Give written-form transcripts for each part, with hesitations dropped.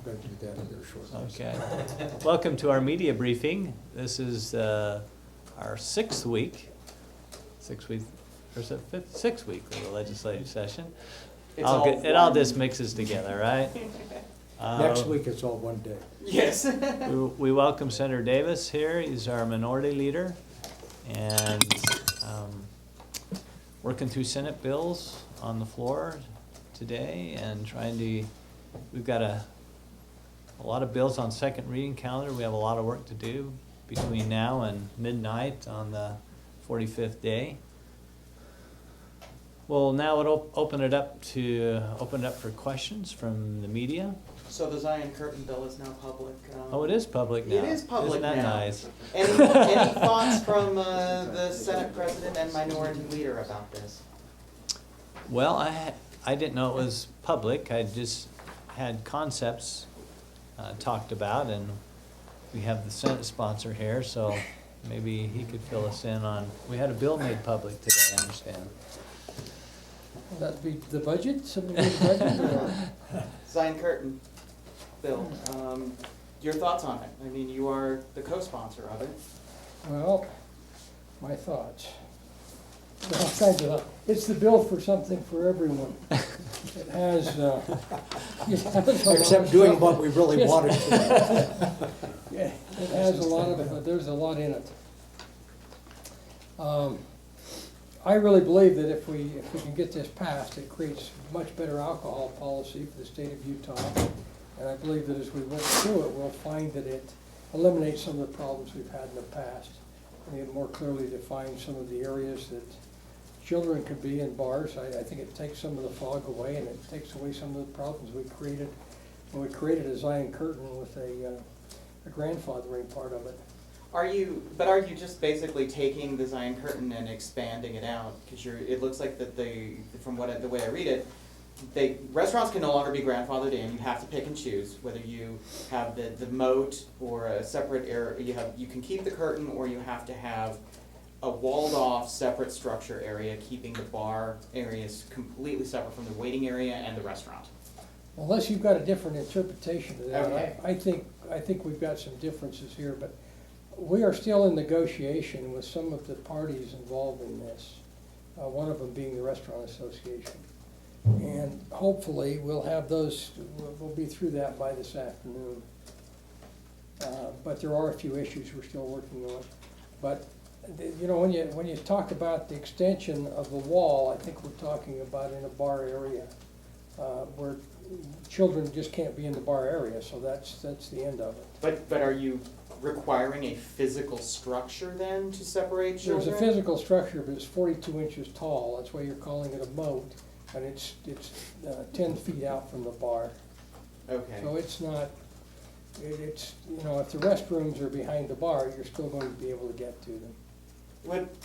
going to do that here shortly. Okay. Welcome to our media briefing. This is our sixth week or is it sixth week of the legislative session. It all just mixes together, right? Next week it's all one day. Yes. We welcome Senator Davis here. He's our minority leader. And working through Senate bills on the floor today and we've got a lot of bills on second reading calendar. We have a lot of work to do between now and midnight on the 45th day. Well, now we'll open it up for questions from the media. So the Zion Curtin bill is now public. Oh, it is public now. It is public now. Isn't that now. nice? Any thoughts from the Senate President and Minority Leader about this? Well, I didn't know it was public. I just had concepts talked about, and we have the Senate sponsor here, so maybe he could fill us in on. We had a bill made public today, I understand. Will that be the budget? Somebody do the budget or? Zion Curtin bill. Your thoughts on it? I mean, you are the co-sponsor of it. Well, my thoughts. All kinds of, it's the bill for something for everyone. It has, except doing what we really wanted to. Yeah, it has a lot of, there's a lot in it. I really believe that if we can get this passed, it creates much better alcohol policy for the state of Utah. And I believe that as we work through it, we'll find that it eliminates some of the problems we've had in the past. And it more clearly defines some of the areas that children could be in bars. I think it takes some of the fog away, and it takes away some of the problems we created when we created a Zion Curtin with a grandfathering part of it. Are you just basically taking the Zion Curtin and expanding it out? Because it looks like that from the way I read it, restaurants can no longer be grandfathered in. You have to pick and choose whether you have the moat or a separate area. You can keep the curtain, or you have to have a walled off separate structure area, keeping the bar areas completely separate from the waiting area and the restaurant. Unless you've got a different interpretation of that, Okay. I think we've got some differences here, but we are still in negotiation with some of the parties involved in this, one of them being the Restaurant Association. And hopefully we'll be through that by this afternoon. But there are a few issues we're still working on. But you know, when you talk about the extension of the wall, I think we're talking about in a bar area where children just can't be in the bar area, so that's the end of it. But are you requiring a physical structure then to separate children? There's a physical structure, but it's 42 inches tall. That's why you're calling it a moat, and it's 10 feet out from the bar. Okay. So it's not. It's you know, if the restrooms are behind the bar, you're still going to be able to get to them.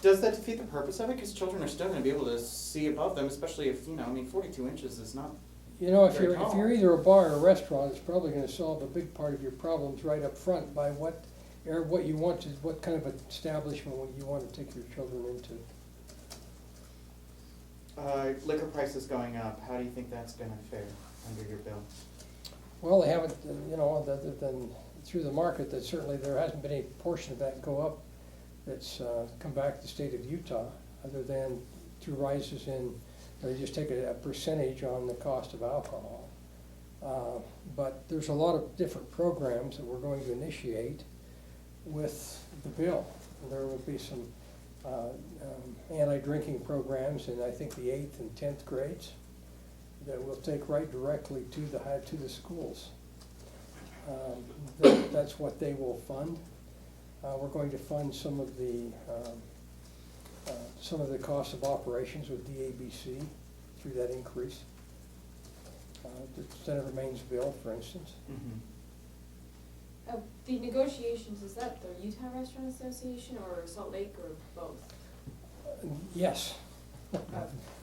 Does that defeat the purpose of it? Because children are still going to be able to see above them, especially if, 42 inches is not. You know, if very you're tall. if you're either a bar or a restaurant, it's probably going to solve a big part of your problems right up front by what you want to, what kind of establishment you want to take your children into. Liquor prices going up. How do you think that's going to fare under your bill? Well, they haven't, other than through the market, that certainly there hasn't been any portion of that go up that's come back to the state of Utah, other than through rises in, they just take a percentage on the cost of alcohol. But there's a lot of different programs that we're going to initiate with the bill. There will be some anti-drinking programs in, I think, the 8th and 10th grades that will take right directly to the schools. That's what they will fund. We're going to fund some of the cost of operations with DABC through that increase. The Senator Maine's bill, for instance. Mm-hmm. The negotiations, is that the Utah Restaurant Association or Salt Lake or both? Yes.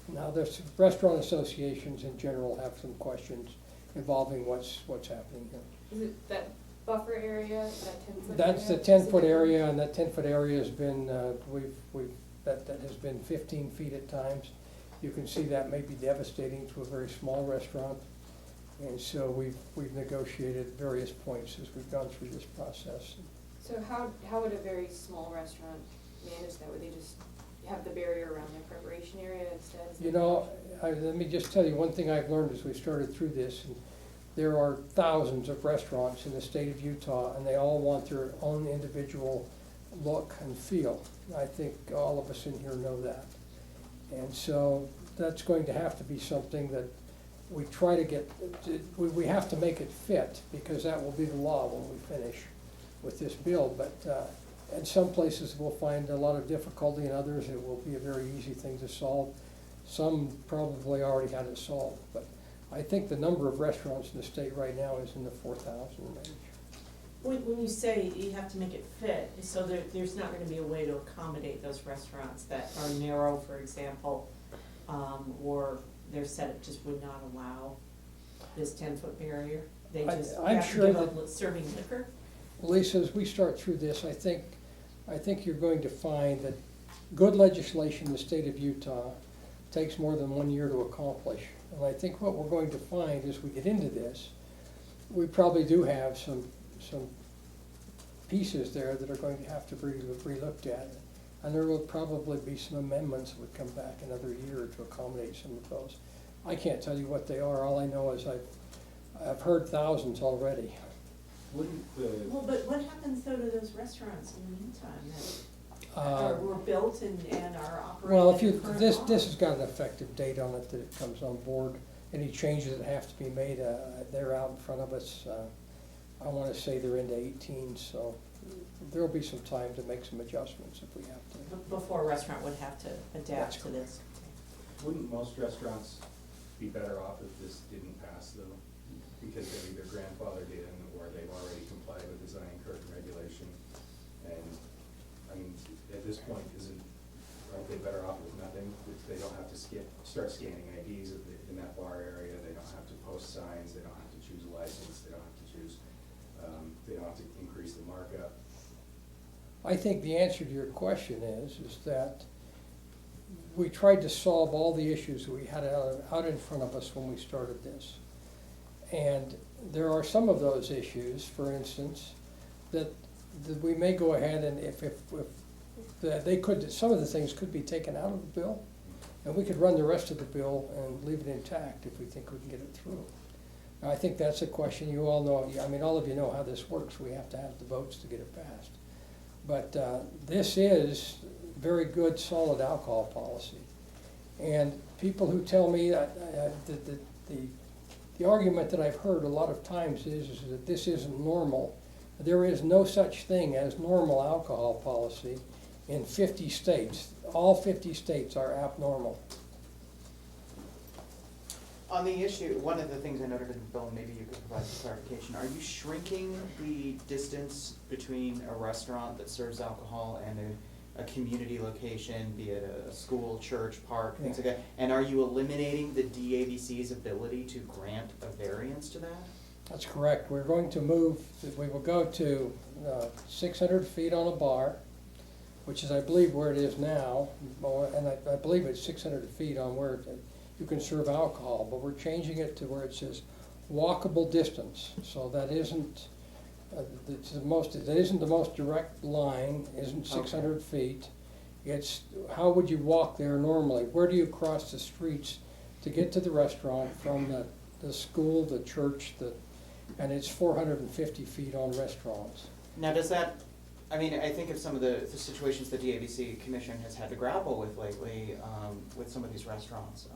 Now, there's restaurant associations in general have some questions involving what's happening here. Is it that buffer area, that 10-foot area? That's the 10-foot area, and that 10-foot area has been that has been 15 feet at times. You can see that may be devastating to a very small restaurant. And so we've negotiated various points as we've gone through this process. So how would a very small restaurant manage that? Would they just have the barrier around their preparation area instead? Is You that- know, let me just tell you, one thing I've learned as we started through this, and there are thousands of restaurants in the state of Utah, and they all want their own individual look and feel. I think all of us in here know that. And so that's going to have to be something that we try to get, we have to make it fit, because that will be the law when we finish with this bill. But in some places, we'll find a lot of difficulty, in others, it will be a very easy thing to solve. Some probably already had it solved, but I think the number of restaurants in the state right now is in the 4,000 range. When you say you have to make it fit, so there's not gonna be a way to accommodate those restaurants that are narrow, for example, or their setup just would not allow this 10-foot barrier? They just I'm have to sure give that- up serving liquor? Lisa, as we start through this, I think you're going to find that good legislation in the state of Utah takes more than 1 year to accomplish. And I think what we're going to find as we get into this, we probably do have some pieces there that are going to have to be relooked at. And there will probably be some amendments that would come back another year to accommodate some of those. I can't tell you what they are. All I know is I've heard thousands already. Wouldn't the, Well, but what happens though to those restaurants in the meantime Uh, were built and are operating? Well, if in you, the current this law? has got an effective date on it that it comes on board. Any changes that have to be made, they're out in front of us. I wanna say they're into 18, so there'll be some time to make some adjustments if we have to. Before a restaurant would have to That's adapt to this. wouldn't most restaurants be better off if this didn't pass though? Because they're either grandfathered in or they've already complied with design curtain regulation. And, I mean, at this point, aren't they better off with nothing? If they don't have to start scanning IDs in that bar area, they don't have to post signs, they don't have to choose a license, they don't have to choose, they don't have to increase the markup. I think the answer to your question is that we tried to solve all the issues that we had out in front of us when we started this. And there are some of those issues, for instance, that we may go ahead and if some of the things could be taken out of the bill, and we could run the rest of the bill and leave it intact if we think we can get it through. Now, I think that's a question you all know, I mean, all of you know how this works, we have to have the votes to get it passed. But this is very good, solid alcohol policy. And people who tell me that the argument that I've heard a lot of times is that this isn't normal. There is no such thing as normal alcohol policy in 50 states. All 50 states are abnormal. On the issue, one of the things I noted in the bill, maybe you could provide some clarification, are you shrinking the distance between a restaurant that serves alcohol and a community location, be it a school, church, park, things like that? And are you eliminating the DABC's ability to grant a variance to that? That's correct. We're going to move, we will go to 600 feet on a bar, which is, I believe, where it is now, and I believe it's 600 feet on where you can serve alcohol, but we're changing it to where it says walkable distance. So that isn't, that isn't the most direct line, isn't 600 feet. It's, how would you walk there normally? Where do you cross the streets to get to the restaurant from the school, the church, and it's 450 feet on restaurants. Now, does that, I mean, I think of some of the situations the DABC Commission has had to grapple with lately, with some of these restaurants.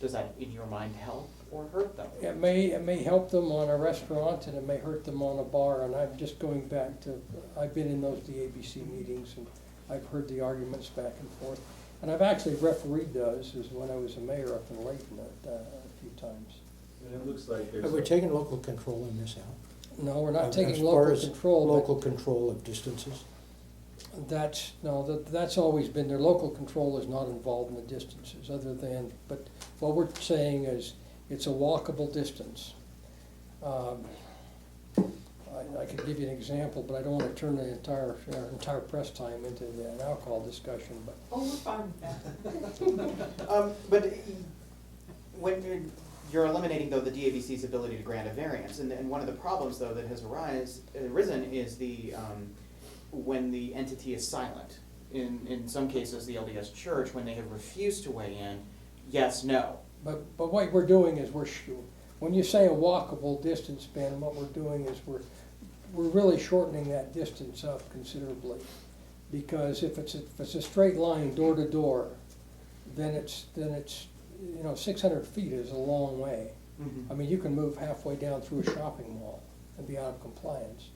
Does that, in your mind, help or hurt them? It may help them on a restaurant and it may hurt them on a bar, and I'm just going back to, I've been in those DABC meetings and I've heard the arguments back and forth. And I've actually refereed those as when I was a mayor up in Layton a few times. And it looks like there's. Have we taken local control in this out? No, we're not taking As local far as control, Local control of distances? but that's always been there. Local control is not involved in the distances other than, but what we're saying is it's a walkable distance. I could give you an example, but I don't want to turn the entire press time into an alcohol discussion, but Oh, we're fine with that. But when you're you're eliminating though the DABC's ability to grant a variance, and one of the problems though that has arisen is when the entity is silent. In some cases, the LDS Church, when they have refused to weigh in, yes, no. But what we're doing is when you say a walkable distance span, what we're doing is we're really shortening that distance up considerably. Because if it's a straight line door to door, then it's 600 feet is a long way. I mean, you can move halfway down through a shopping mall and be out of compliance.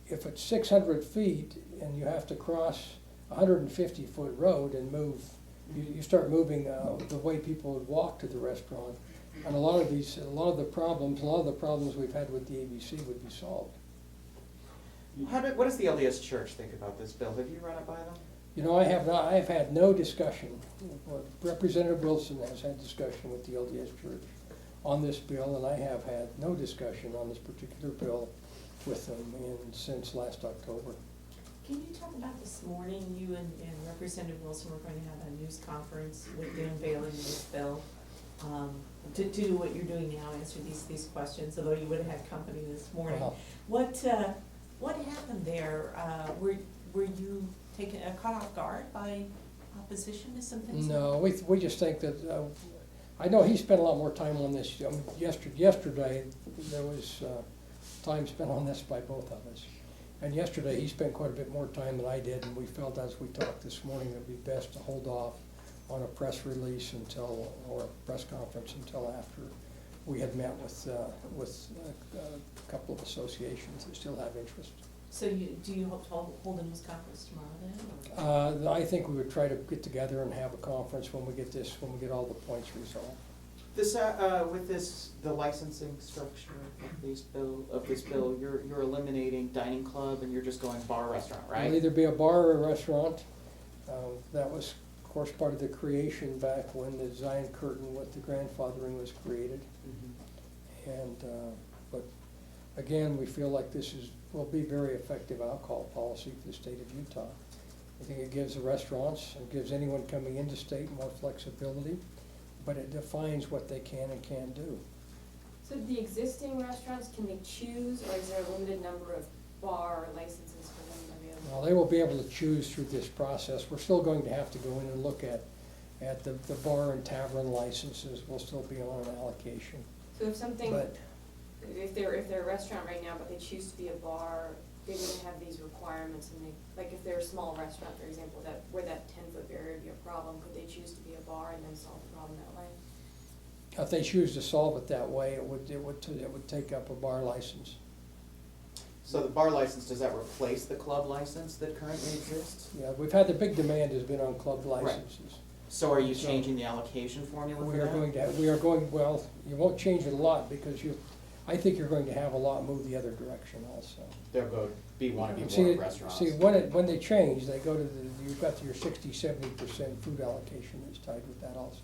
If it's 600 feet and you have to cross a 150-foot road and move, you start moving the way people would walk to the restaurant, and a lot of the problems we've had with the ABC would be solved. What does the LDS Church think about this bill? Have you run it by them? You know, I have had no discussion. Representative Wilson has had discussion with the LDS Church on this bill, and I have had no discussion on this particular bill with them since last October. Can you talk about this morning, you and Representative Wilson were going to have a news conference with the unveiling of this bill? To do what you're doing now, answer these questions, although you would have had company this morning. Uh-huh. What happened there? Were you caught off guard by opposition to some things? No, we just think that, I know he spent a lot more time on this. Yesterday, there was time spent on this by both of us. And yesterday, he spent quite a bit more time than I did, and we felt as we talked this morning, it'd be best to hold off on a press release or a press conference until after we had met with a couple of associations that still have interest. So do you hope to hold a news conference tomorrow then? I think we would try to get together and have a conference when we get all the points resolved. This, the licensing structure of this bill, you're eliminating dining club and you're just going bar restaurant, right? It'll either be a bar or a restaurant. That was, of course, part of the creation back when the Zion Curtain with the grandfathering was created. But again, we feel like this will be very effective alcohol policy for the state of Utah. I think it gives the restaurants, it gives anyone coming into state more flexibility, but it defines what they can and can't do. So the existing restaurants, can they choose, or is there a limited number of bar licenses for them available? Well, they will be able to choose through this process. We're still going to have to go in and look at the bar and tavern licenses. Will still be on an allocation. So if something, But if they're a restaurant right now, but they choose to be a bar, they wouldn't have these requirements, and like if they're a small restaurant, for example, where that 10-foot barrier would be a problem, could they choose to be a bar and then solve the problem that way? if they choose to solve it that way, it would take up a bar license. So the bar license, does that replace the club license that currently exists? Yeah, we've had the big demand has been on club Right. licenses. So are you changing the allocation formula for that? Well, you won't change it a lot because I think you're going to have a lot move the other direction also. They'll want to be See, more restaurants. See, when they change, they go to you've got your 60-70% food allocation that's tied with that also.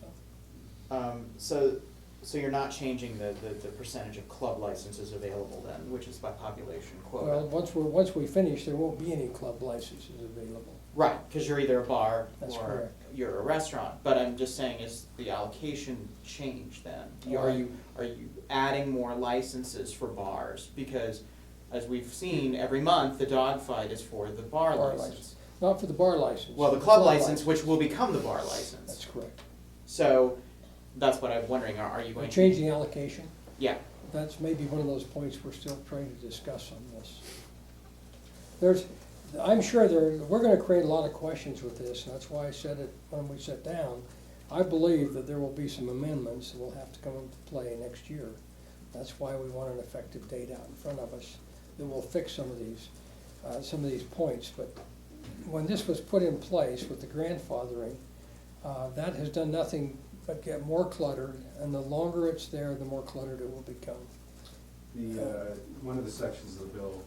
So you're not changing the percentage of club licenses available then, which is by population quota? Well, once we finish, there won't be any club licenses available. Right, because you're either a bar That's or correct. you're a restaurant. But I'm just saying, is the allocation changed then? Are you adding more licenses for bars? Because as we've seen, every month, the dogfight is for the bar license. Not for the bar license. Well, the club license, which will become the bar license. That's correct. So that's what I'm wondering, are you We're going to? changing allocation. Yeah. That's maybe one of those points we're still trying to discuss on this. I'm sure we're gonna create a lot of questions with this, and that's why I said it when we sat down. I believe that there will be some amendments that will have to come into play next year. That's why we want an effective date out in front of us that will fix some of these points. But when this was put in place with the grandfathering, that has done nothing but get more cluttered, and the longer it's there, the more cluttered it will become. One of the sections of the bill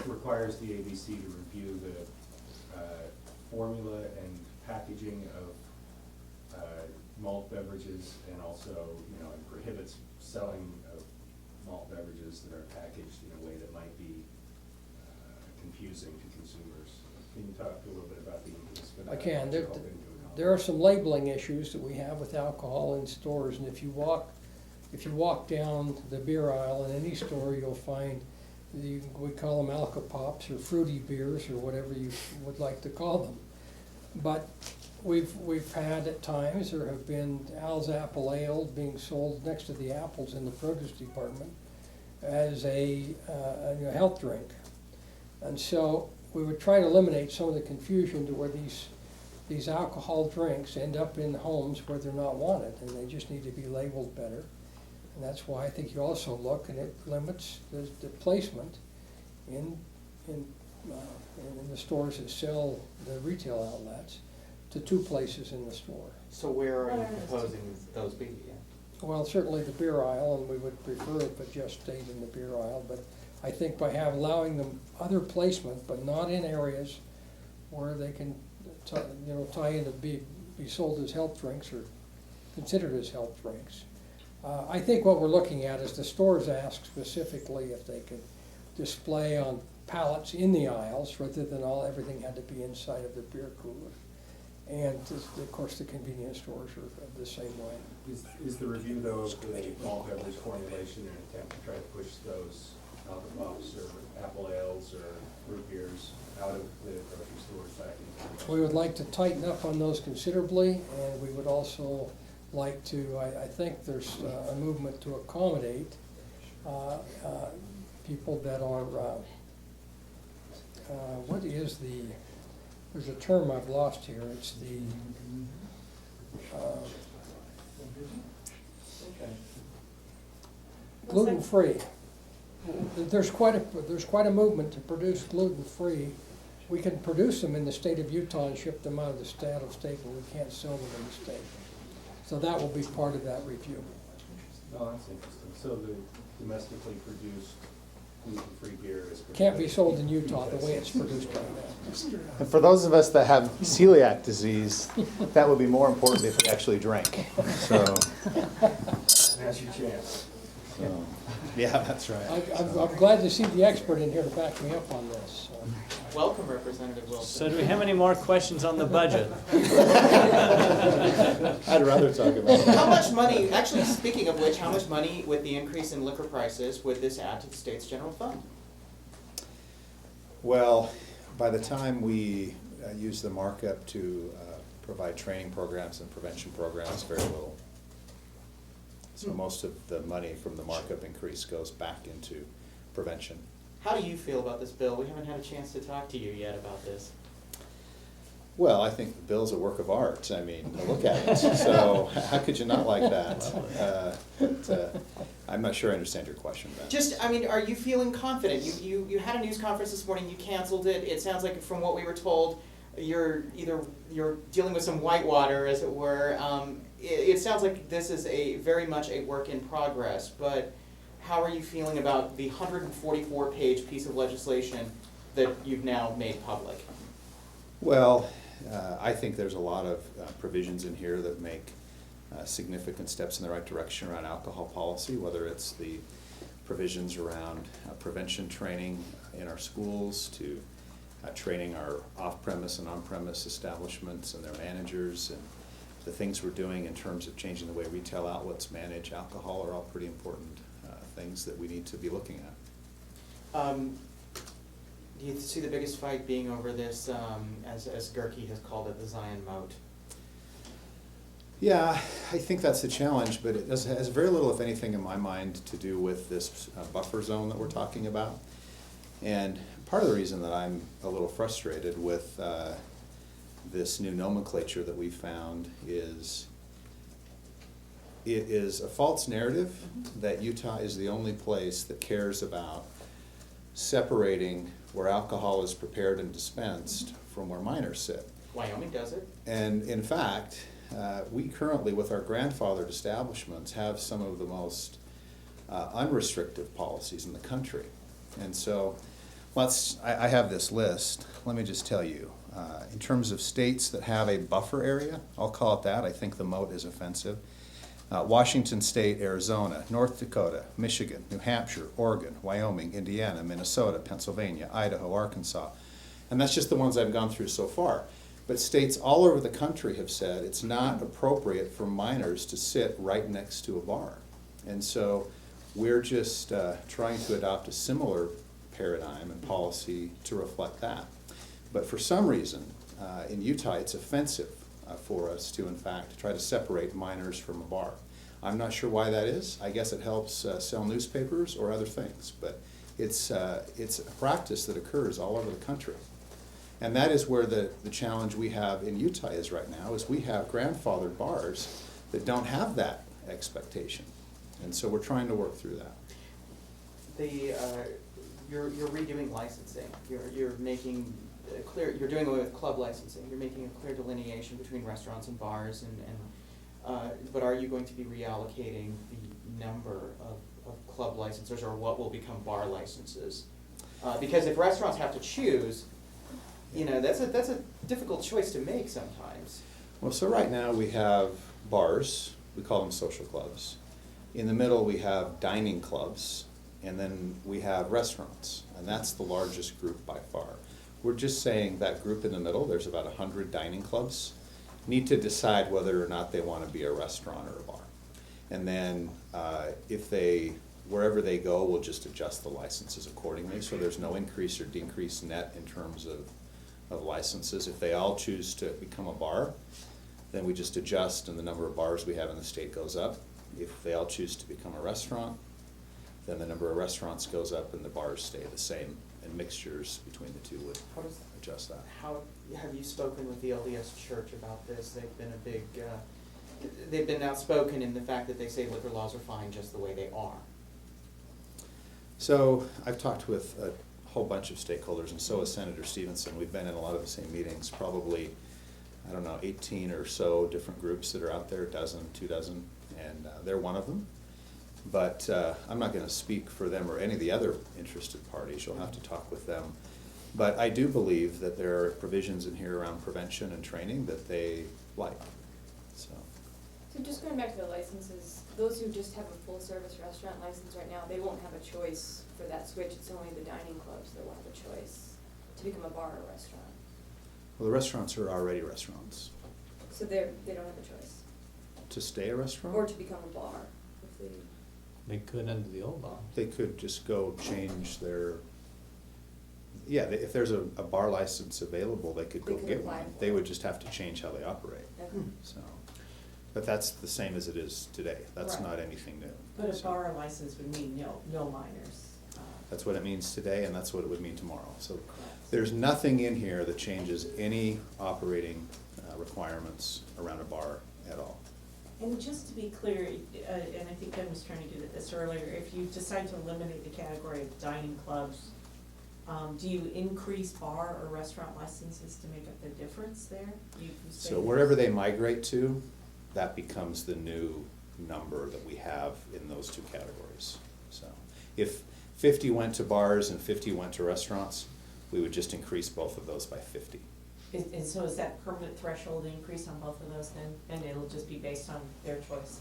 requires the ABC to review the formula and packaging of malt beverages, and also, it prohibits selling of malt beverages that are packaged in a way that might be confusing to consumers. Can you talk a little bit about the impetus for that? I can. What you hope to accomplish? There are some labeling issues that we have with alcohol in stores, and if you walk if you walk down the beer aisle in any store, you'll find, we call them Alka-Pops or fruity beers or whatever you would like to call them. But we've had at times, there have been Al's Apple Ale being sold next to the apples in the produce department as a health drink. And so we would try to eliminate some of the confusion to where these alcohol drinks end up in homes where they're not wanted, and they just need to be labeled better. And that's why I think you also look, and it limits the placement in the stores that sell the retail outlets to 2 places in the store. So where are you proposing those be? Yeah. Well, certainly the beer aisle, and we would prefer if it just stayed in the beer aisle, but I think by allowing them other placement, but not in areas where they can tie in to be sold as health drinks or considered as health drinks. I think what we're looking at is the stores ask specifically if they could display on pallets in the aisles rather than everything had to be inside of the beer cooler. And of course, the convenience stores are the same way. Is the review though of the malt beverage formulation an attempt to try to push those Alka-Pops or apple ales or root beers out of the grocery stores back into? We would like to tighten up on those considerably, and we would also like to, I think there's a movement to accommodate people that are, what is there's a term I've lost here, it's the, gluten-free. There's quite a movement to produce gluten-free. We can produce them in the state of Utah and ship them out of the state, but we can't sell them in the state. So that will be part of that review. Oh, that's interesting. So the domestically produced gluten-free beer is. Can't be sold in Utah the way it's produced right now. And for those of us that have celiac disease, that would be more important if we actually drank. So, That's your chance. yeah, that's right. I'm glad to see the expert in here to back me up on this. Welcome, Representative Wilson. So do we have any more questions on the budget? I'd rather talk about it. How much money, actually, speaking of which, how much money with the increase in liquor prices would this add to the state's general fund? Well, by the time we use the markup to provide training programs and prevention programs, very little. So most of the money from the markup increase goes back into prevention. How do you feel about this bill? We haven't had a chance to talk to you yet about this. Well, I think the bill's a work of art. I mean, look at it. So how could you not like that? But I'm not sure I understand your question, Ben. Just, I mean, are you feeling confident? You had a news conference this morning, you canceled it. It sounds like from what we were told, you're dealing with some whitewater, as it were. It sounds like this is very much a work in progress, but how are you feeling about the 144-page piece of legislation that you've now made public? Well, I think there's a lot of provisions in here that make significant steps in the right direction around alcohol policy, whether it's the provisions around prevention training in our schools, to training our off-premise and on-premise establishments and their managers, and the things we're doing in terms of changing the way retail outlets manage alcohol are all pretty important things that we need to be looking at. Do you see the biggest fight being over this, as Gerke has called it, the Zion Moat? Yeah, I think that's the challenge, but it has very little, if anything, in my mind to do with this buffer zone that we're talking about. And part of the reason that I'm a little frustrated with this new nomenclature that we found is it is a false narrative that Utah is the only place that cares about separating where alcohol is prepared and dispensed from where minors sit. Wyoming does it. And in fact, we currently, with our grandfathered establishments, have some of the most unrestrictive policies in the country. And so, I have this list. Let me just tell you, in terms of states that have a buffer area, I'll call it that. I think the moat is offensive. Washington State, Arizona, North Dakota, Michigan, New Hampshire, Oregon, Wyoming, Indiana, Minnesota, Pennsylvania, Idaho, Arkansas. And that's just the ones I've gone through so far. But states all over the country have said it's not appropriate for minors to sit right next to a bar. And so we're just trying to adopt a similar paradigm and policy to reflect that. But for some reason, in Utah, it's offensive for us to, in fact, try to separate minors from a bar. I'm not sure why that is. I guess it helps sell newspapers or other things, but it's a practice that occurs all over the country. And that is where the challenge we have in Utah is right now, is we have grandfathered bars that don't have that expectation. And so we're trying to work through that. You're redoing licensing, you're making a clear, you're doing away with club licensing, you're making a clear delineation between restaurants and bars, but are you going to be reallocating the number of club licensors, or what will become bar licenses? Because if restaurants have to choose, you know, that's a difficult choice to make sometimes. Well, so right now we have bars, we call them social clubs. In the middle, we have dining clubs, and then we have restaurants, and that's the largest group by far. We're just saying that group in the middle, there's about 100 dining clubs, need to decide whether or not they want to be a restaurant or a bar. And then wherever they go, we'll just adjust the licenses accordingly, so there's no increase or decrease net in terms of licenses. If they all choose to become a bar, then we just adjust and the number of bars we have in the state goes up. If they all choose to become a restaurant, then the number of restaurants goes up and the bars stay the same, and mixtures between the two would adjust that. How, have you spoken with the LDS Church about this? They've been a big, they've been outspoken in the fact that they say liquor laws are fine just the way they are. So I've talked with a whole bunch of stakeholders, and so has Senator Stevenson. We've been in a lot of the same meetings, probably, I don't know, 18 or so different groups that are out there, a dozen, 2 dozen, and they're one of them. But I'm not going to speak for them or any of the other interested parties. You'll have to talk with them. But I do believe that there are provisions in here around prevention and training that they like. So just going back to the licenses, those who just have a full-service restaurant license right now, they won't have a choice for that switch. It's only the dining clubs that will have a choice to become a bar or a restaurant. Well, the restaurants are already restaurants. So they don't have a choice. To stay a restaurant? Or to become a bar, if they. They could under the old law. They could just go change their, yeah, if there's a bar license available, they could go They could get apply one. for They it. would just have to change how they operate, Okay. so. But that's the same as it is today. That's Right. not anything new. But a So bar license would mean no minors. that's what it means today, and that's what it would mean tomorrow. So Correct. there's nothing in here that changes any operating requirements around a bar at all. And just to be clear, and I think Ben was trying to get at this earlier, if you decide to eliminate the category of dining clubs, do you increase bar or restaurant licenses to make up the difference there? You say So wherever they migrate to, that becomes the new number that we have in those two categories. So if 50 went to bars and 50 went to restaurants, we would just increase both of those by 50. And so is that permanent threshold increase on both of those then? And it'll just be based on their choice?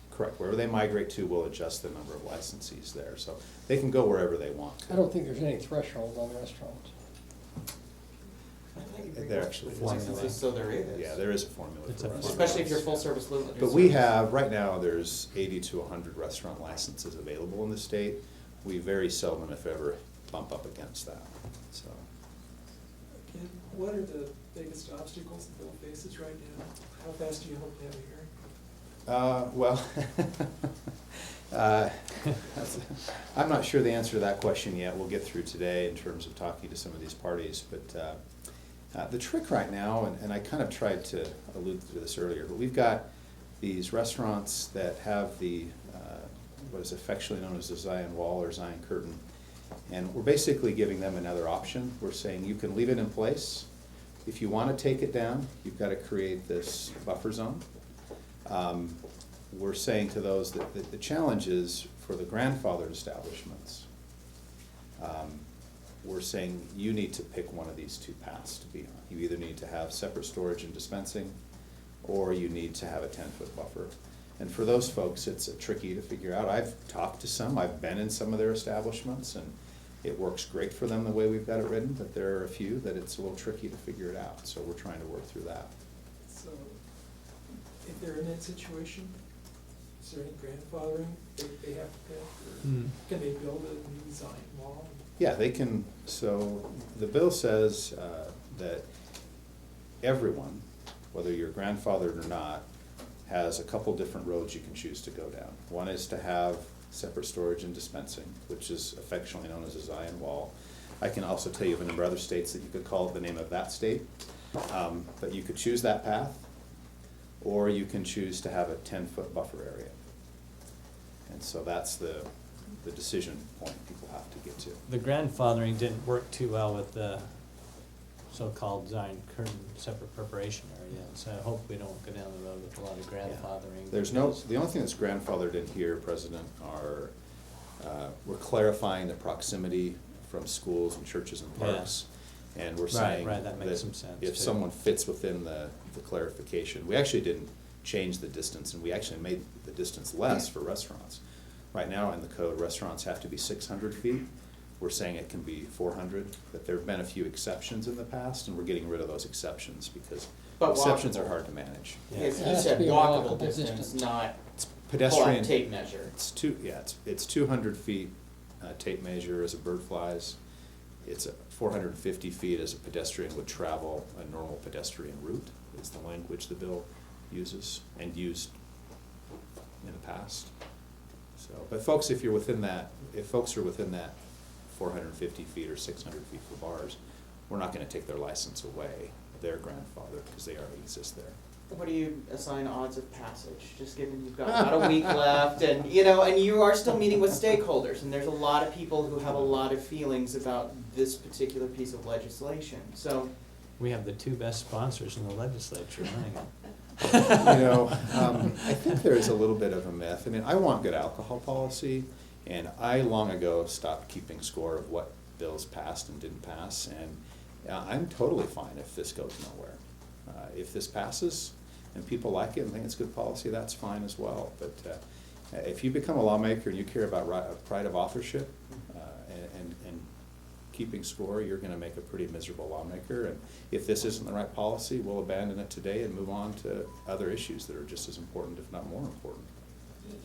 Correct. Wherever they migrate to, we'll adjust the number of licensees there. So they can go wherever they want to. I don't think there's any threshold on restaurants. They're actually Licenses, so there is. Yeah, there is a formula It's for a restaurants. Especially if you're full service limited. But we have, right now, there's 80 to 100 restaurant licenses available in the state. We very seldom, if ever, bump up against that, so. And what are the biggest obstacles that Bill faces right now? How fast do you hope to have a hearing? I'm not sure the answer to that question yet. We'll get through today in terms of talking to some of these parties. But the trick right now, and I kind of tried to allude to this earlier, but we've got these restaurants that have the, what is affectionately known as the Zion Wall or Zion Curtain. And we're basically giving them another option. We're saying you can leave it in place. If you want to take it down, you've got to create this buffer zone. We're saying to those that the challenge is for the grandfathered establishments. We're saying you need to pick one of these two paths to be on. You either need to have separate storage and dispensing, or you need to have a 10-foot buffer. And for those folks, it's tricky to figure out. I've talked to some, I've been in some of their establishments, and it works great for them the way we've got it written, but there are a few that it's a little tricky to figure it out. So we're trying to work through that. So, if they're in that situation, Is there any grandfathering they have to pay? Hmm. Or can they build a new design wall? Yeah, they can, so the bill says that everyone, whether you're grandfathered or not, has a couple different roads you can choose to go down. One is to have separate storage and dispensing, which is affectionately known as a Zion wall. I can also tell you of a number of other states that you could call it the name of that state. But you could choose that path, or you can choose to have a 10-foot buffer area. And so that's the decision point people have to get to. The grandfathering didn't work too well with the so-called Zion Curtain separate preparation area, so I hope we don't go down the road with a lot of grandfathering. There's no, the only thing that's grandfathered in here, President, are, we're clarifying the proximity from schools and churches and parks. And we're Right, saying right, that makes some sense, if too. someone fits within the clarification, we actually didn't change the distance, and we actually made the distance less for restaurants. Right now in the code, restaurants have to be 600 feet. We're saying it can be 400, but there've been a few exceptions in the past, and we're getting rid of those exceptions because But exceptions walkable. are hard to manage. Yes, It he has to said be a walkable walkable distance, distance. not It's pull out pedestrian. tape measure. It's it's 200 feet tape measure as a bird flies. It's 450 feet as a pedestrian would travel a normal pedestrian route, is the language the bill uses and used in the past. So, but folks, if folks are within that 450 feet or 600 feet for bars, we're not gonna take their license away, their grandfather, because they already exist there. What do you assign odds of passage, just given you've got about a week left, and, you know, and you are still meeting with stakeholders, and there's a lot of people who have a lot of feelings about this particular piece of legislation, so. We have the two best sponsors in the legislature running it. You know, I think there is a little bit of a myth. I mean, I want good alcohol policy, and I long ago stopped keeping score of what bills passed and didn't pass, and I'm totally fine if this goes nowhere. If this passes and people like it and think it's good policy, that's fine as well. But if you become a lawmaker and you care about pride of authorship and keeping score, you're gonna make a pretty miserable lawmaker. And if this isn't the right policy, we'll abandon it today and move on to other issues that are just as important, if not more important.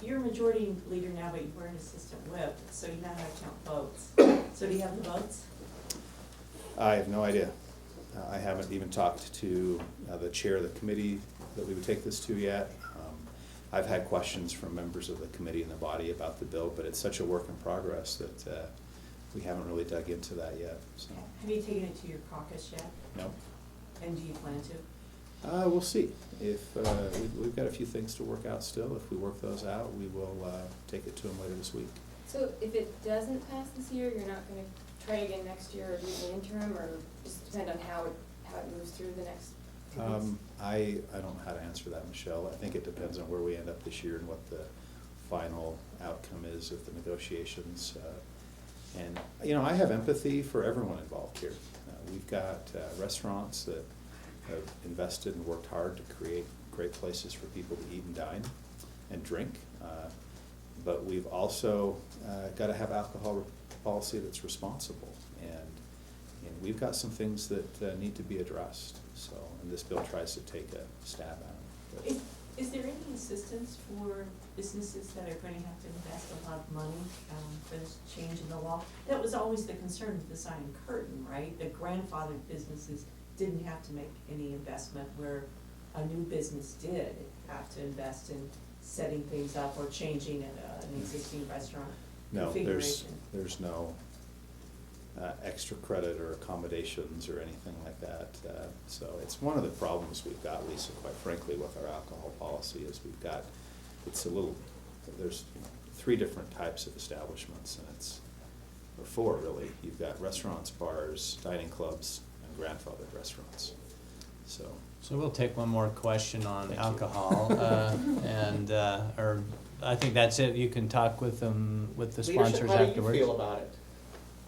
You're a majority leader now, but you were an assistant whip, so you know how to count votes. So do you have the votes? I have no idea. I haven't even talked to the chair of the committee that we would take this to yet. I've had questions from members of the committee and the body about the bill, but it's such a work in progress that we haven't really dug into that yet, so. Have you taken it to your caucus yet? No. And do you plan to? We'll see. If, we've got a few things to work out still. If we work those out, we will take it to them later this week. So if it doesn't pass this year, you're not gonna try again next year or do the interim, or just depend on how it moves through the next 2 months? I don't know how to answer that, Michelle. I think it depends on where we end up this year and what the final outcome is of the negotiations. And, you know, I have empathy for everyone involved here. We've got restaurants that have invested and worked hard to create great places for people to eat and dine and drink. But we've also got to have alcohol policy that's responsible. And we've got some things that need to be addressed. So, and this bill tries to take a stab at them. Is there any assistance for businesses that are going to have to invest a lot of money for this change in the law? That was always the concern with the Zion Curtain, right? The grandfathered businesses didn't have to make any investment, where a new business did have to invest in setting things up or changing an existing restaurant No, configuration. there's no extra credit or accommodations or anything like that. So it's one of the problems we've got, Lisa, quite frankly, with our alcohol policy is there's 3 different types of establishments, and or 4 really. You've got restaurants, bars, dining clubs, and grandfathered restaurants. So So we'll take one more question on Thank you. alcohol, or I think that's it. You can talk with them, with the sponsors Leadership, how do you afterwards. feel about it?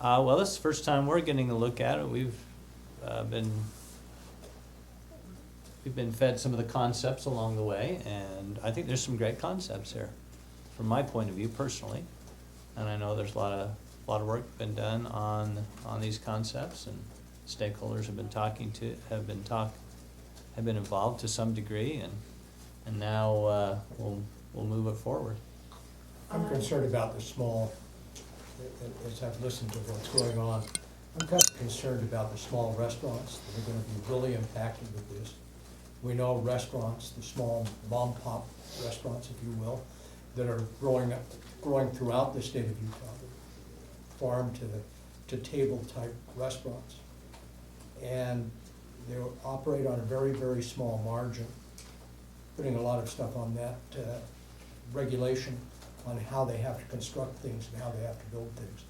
Well, this is the first time we're getting a look at it. We've been fed some of the concepts along the way, and I think there's some great concepts here, from my point of view personally. And I know there's a lot of work been done on these concepts, and stakeholders have been involved to some degree, and now we'll we'll move it forward. I'm concerned about the small, as I've listened to what's going on, I'm kind of concerned about the small restaurants that are gonna be really impacted with this. We know restaurants, the small mom pop restaurants, if you will, that are growing throughout the state of Utah, farm to table type restaurants. And they operate on a very, very small margin, putting a lot of stuff on that regulation on how they have to construct things and how they have to build things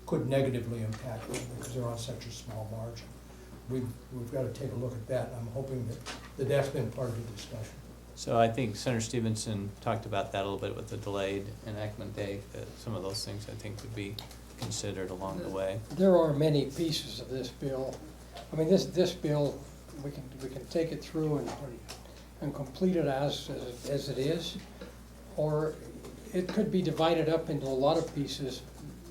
could negatively impact them because they're on such a small margin. We've got to take a look at that. I'm hoping that that's been part of the discussion. So I think Senator Stevenson talked about that a little bit with the delayed enactment date, that some of those things I think would be considered along the way. There are many pieces of this bill. I mean, this bill, we can take it through and complete it as it is, or it could be divided up into a lot of pieces,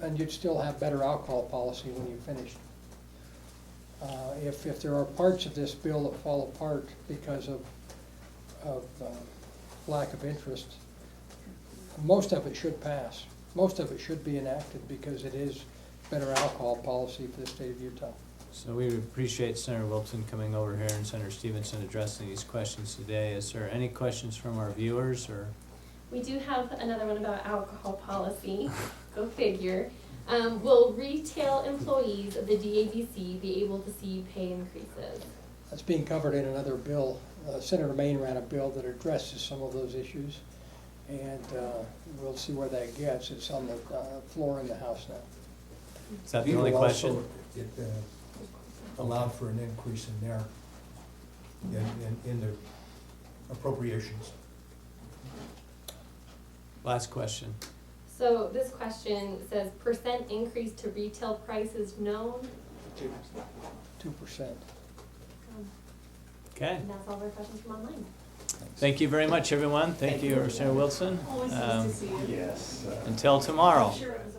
and you'd still have better alcohol policy when you finished. If there are parts of this bill that fall apart because of lack of interest, most of it should pass. Most of it should be enacted because it is better alcohol policy for the state of Utah. So we appreciate Senator Wilson coming over here and Senator Stevenson addressing these questions today. Is there any questions from our viewers or? We do have another one about alcohol policy, go figure. Will retail employees of the DABC be able to see pay increases? That's being covered in another bill. Senator Maine ran a bill that addresses some of those issues, and we'll see where that gets. It's on the floor in the House now. Is that the only It will question? also- It allowed for an increase in their, in the appropriations. Last question. So this question says, percent increase to retail prices known? 2%. Okay. And that's all of our questions from online. Thank you very much, everyone. Thank you, Senator Wilson. Always nice to see you. Yes. Until tomorrow. Sure it was a